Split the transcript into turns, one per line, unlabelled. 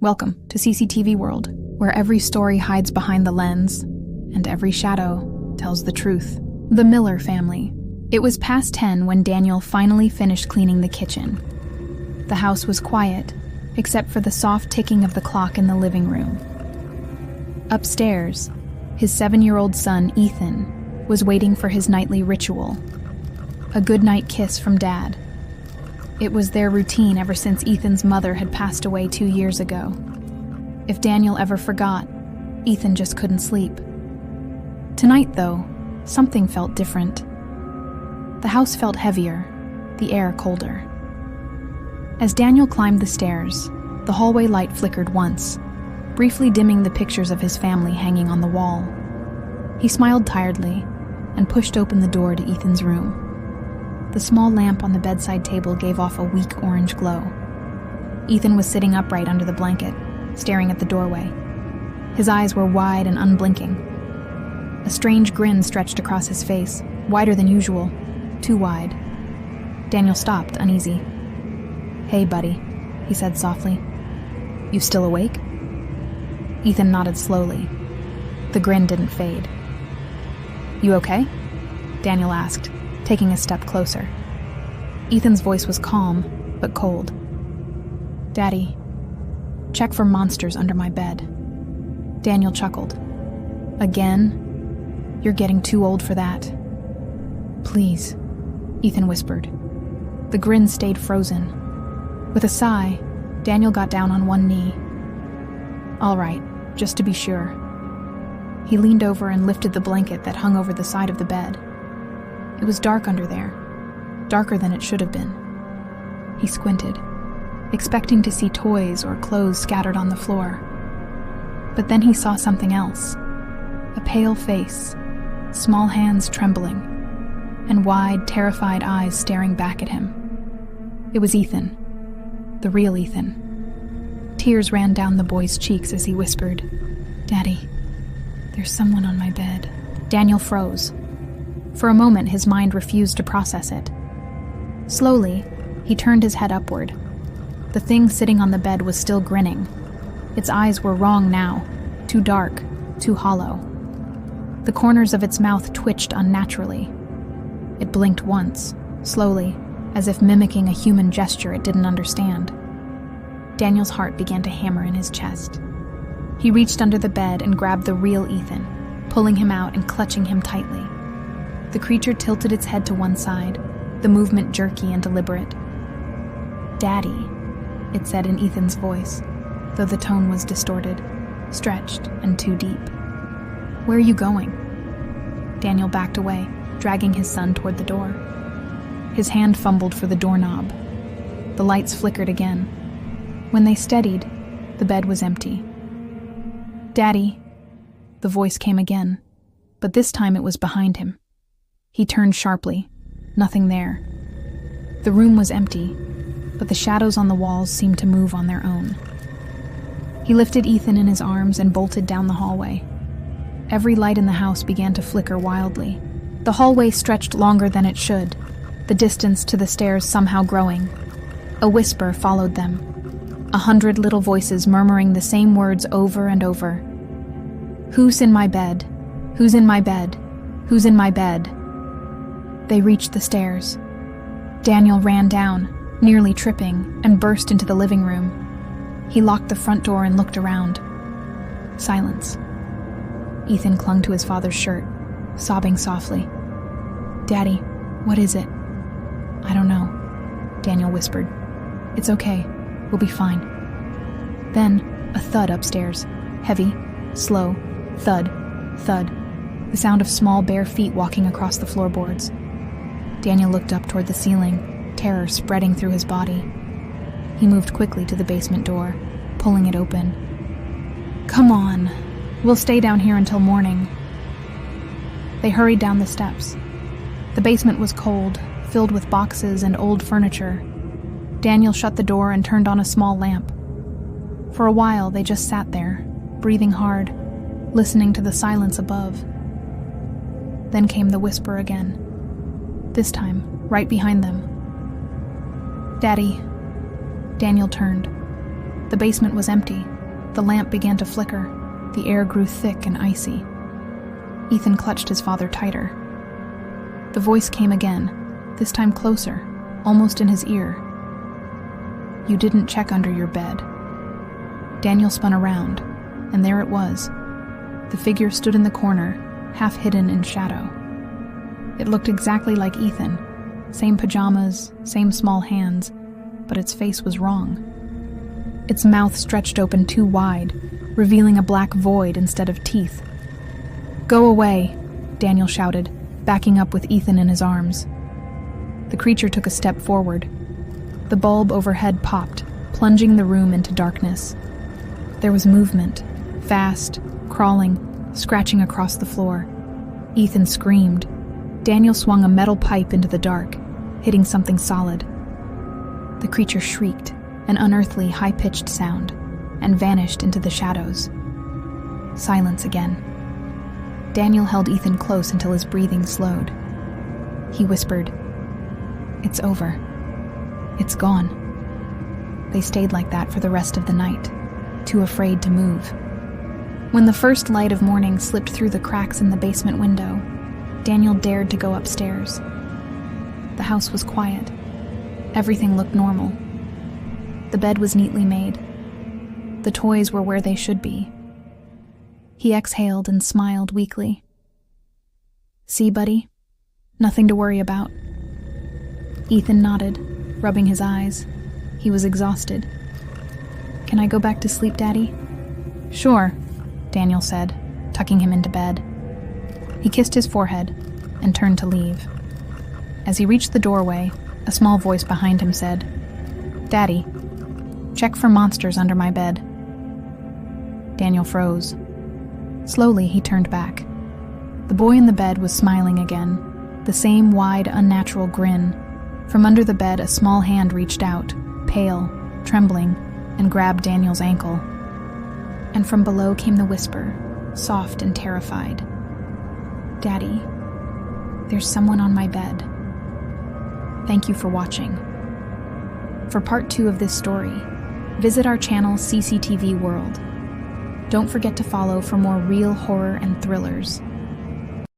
Welcome to CCTV World, where every story hides behind the lens and every shadow tells the truth. The Miller family. It was past 10 when Daniel finally finished cleaning the kitchen. The house was quiet, except for the soft ticking of the clock in the living room. Upstairs, his 7-year-old son, Ethan, was waiting for his nightly ritual, a goodnight kiss from Dad. It was their routine ever since Ethan's mother had passed away 2 years ago. If Daniel ever forgot, Ethan just couldn't sleep. Tonight, though, something felt different. The house felt heavier, the air colder. As Daniel climbed the stairs, the hallway light flickered once, briefly dimming the pictures of his family hanging on the wall. He smiled tiredly and pushed open the door to Ethan's room. The small lamp on the bedside table gave off a weak orange glow. Ethan was sitting upright under the blanket, staring at the doorway. His eyes were wide and unblinking. A strange grin stretched across his face, wider than usual, too wide. Daniel stopped, uneasy. "Hey, buddy," he said softly. "You still awake?" Ethan nodded slowly. The grin didn't fade. "You okay?" Daniel asked, taking a step closer. Ethan's voice was calm, but cold. "Daddy, check for monsters under my bed." Daniel chuckled. "Again? You're getting too old for that." "Please," Ethan whispered. The grin stayed frozen. With a sigh, Daniel got down on one knee. "All right, just to be sure." He leaned over and lifted the blanket that hung over the side of the bed. It was dark under there, darker than it should have been. He squinted, expecting to see toys or clothes scattered on the floor. But then he saw something else. A pale face, small hands trembling, and wide, terrified eyes staring back at him. It was Ethan, the real Ethan. Tears ran down the boy's cheeks as he whispered, "Daddy, there's someone on my bed." Daniel froze. For a moment, his mind refused to process it. Slowly, he turned his head upward. The thing sitting on the bed was still grinning. Its eyes were wrong now, too dark, too hollow. The corners of its mouth twitched unnaturally. It blinked once, slowly, as if mimicking a human gesture it didn't understand. Daniel's heart began to hammer in his chest. He reached under the bed and grabbed the real Ethan, pulling him out and clutching him tightly. The creature tilted its head to one side, the movement jerky and deliberate. "Daddy," it said in Ethan's voice, though the tone was distorted, stretched, and too deep. "Where are you going?" Daniel backed away, dragging his son toward the door. His hand fumbled for the doorknob. The lights flickered again. When they steadied, the bed was empty. "Daddy," the voice came again, but this time it was behind him. He turned sharply. Nothing there. The room was empty, but the shadows on the walls seemed to move on their own. He lifted Ethan in his arms and bolted down the hallway. Every light in the house began to flicker wildly. The hallway stretched longer than it should, the distance to the stairs somehow growing. A whisper followed them. 100 little voices murmuring the same words over and over. "Who's in my bed? Who's in my bed? Who's in my bed?" They reached the stairs. Daniel ran down, nearly tripping, and burst into the living room. He locked the front door and looked around. Silence. Ethan clung to his father's shirt, sobbing softly. "Daddy, what is it?" "I don't know," Daniel whispered. "It's okay. We'll be fine." Then, a thud upstairs. Heavy, slow, thud, thud. The sound of small bare feet walking across the floorboards. Daniel looked up toward the ceiling, terror spreading through his body. He moved quickly to the basement door, pulling it open. "Come on. We'll stay down here until morning." They hurried down the steps. The basement was cold, filled with boxes and old furniture. Daniel shut the door and turned on a small lamp. For a while, they just sat there, breathing hard, listening to the silence above. Then came the whisper again. This time, right behind them. "Daddy." Daniel turned. The basement was empty. The lamp began to flicker. The air grew thick and icy. Ethan clutched his father tighter. The voice came again, this time closer, almost in his ear. "You didn't check under your bed." Daniel spun around, and there it was. The figure stood in the corner, half hidden in shadow. It looked exactly like Ethan. Same pajamas, same small hands, but its face was wrong. Its mouth stretched open too wide, revealing a black void instead of teeth. "Go away," Daniel shouted, backing up with Ethan in his arms. The creature took a step forward. The bulb overhead popped, plunging the room into darkness. There was movement, fast, crawling, scratching across the floor. Ethan screamed. Daniel swung a metal pipe into the dark, hitting something solid. The creature shrieked, an unearthly, high-pitched sound, and vanished into the shadows. Silence again. Daniel held Ethan close until his breathing slowed. He whispered, "It's over. It's gone." They stayed like that for the rest of the night, too afraid to move. When the first light of morning slipped through the cracks in the basement window, Daniel dared to go upstairs. The house was quiet. Everything looked normal. The bed was neatly made. The toys were where they should be. He exhaled and smiled weakly. "See, buddy? Nothing to worry about." Ethan nodded, rubbing his eyes. He was exhausted. "Can I go back to sleep, Daddy?" "Sure," Daniel said, tucking him into bed. He kissed his forehead and turned to leave. As he reached the doorway, a small voice behind him said, "Daddy, check for monsters under my bed." Daniel froze. Slowly, he turned back. The boy in the bed was smiling again, the same wide, unnatural grin. From under the bed, a small hand reached out, pale, trembling, and grabbed Daniel's ankle. And from below came the whisper, soft and terrified. "Daddy, there's someone on my bed." Thank you for watching. For part 2 of this story, visit our channel CCTV World. Don't forget to follow for more real horror and thrillers.